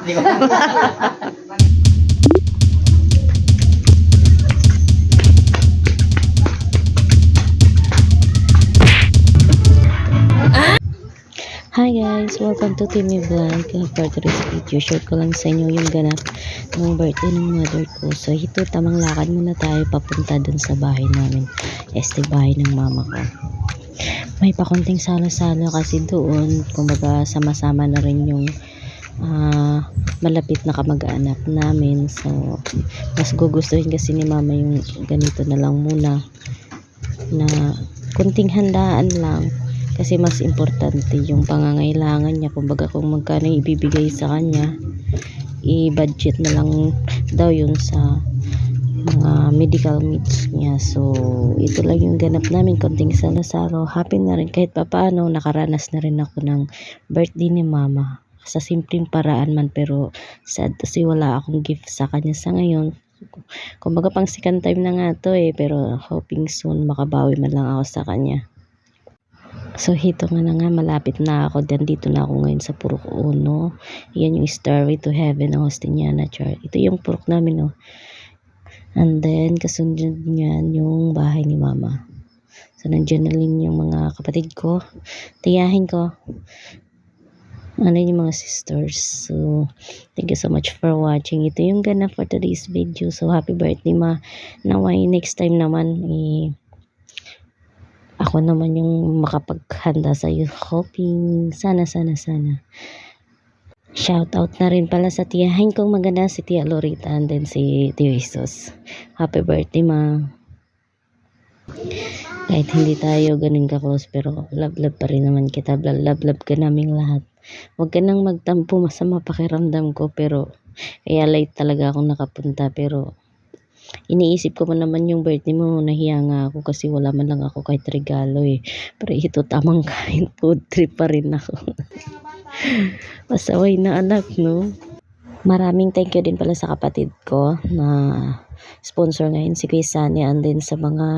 Di ba? Hi guys! Welcome to Timmy Vlog. For today's video, share ko lang sa inyo yung ganap ng birthday ng mother ko. So ito, tamang lakad muna tayo papunta dun sa bahay namin. Bahay ng mama ko. May pakunting salo-salo kasi doon. Kumbaga sama-sama na rin yung malapit na kamag-anak namin. So mas gugustuhin kasi ni mama yung ganito na lang muna. Na kunting handaan lang. Kasi mas importante yung pangangailangan niya. Kumbaga kung magkano ibibigay sa kanya, i-budget na lang daw yun sa mga medical needs niya. So ito lang yung ganap namin, konting salo-salo. Happy na rin kahit papaano, nakaranas na rin ako ng birthday ni mama. Sa simpleng paraan man, pero sad kasi wala akong gift sa kanya sa ngayon. Kumbaga pang second time na nga to pero hoping soon makabawi man lang ako sa kanya. So hito nga na nga, malapit na ako. Dito na ako ngayon sa Purok Uno. Yan yung Stairway to Heaven ng Justiniana Church. Ito yung purok namin And then kasunod niyan yung bahay ni mama. So nandiyan na rin yung mga kapatid ko, tiyahin ko, yung mga sisters. So thank you so much for watching. Ito yung ganap for today's video. So happy birthday ma. Naway next time naman ako naman yung makapaghanda sa iyo. Hoping sana. Shout out na rin pala sa tiyahin kong maganda, si Tia Lorita and then si Tio Jesus. Happy birthday ma. Kahit hindi tayo ganun ka-close, pero love pa rin naman kita. Love ka naming lahat. Huwag ka nang magtampo, masama pakiramdam ko, pero kaya late talaga akong nakapunta. Pero iniisip ko man naman yung birthday mo, nahiya nga ako kasi wala man lang ako kahit regalo Pero ito tamang kain, food trip pa rin ako. Pasaway na anak, no? Maraming thank you din pala sa kapatid ko na sponsor ngayon, si Kuya Sunny, and then sa mga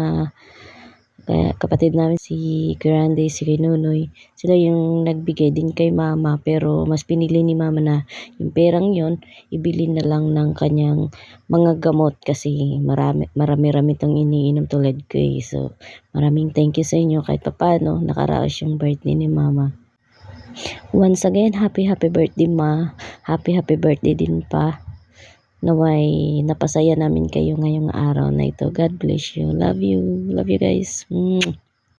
kapatid namin, si Grande, si Nunoy. Sila yung nagbigay din kay mama, pero mas pinili ni mama na yung perang yon ibili na lang ng kanyang mga gamot kasi marami tong iniinom tulad ko So maraming thank you sa inyo kahit papaano nakaraos yung birthday ni mama. Once again, happy birthday ma. Happy birthday din pa. Naway napasaya namin kayo ngayong araw na ito. God bless you. Love you guys.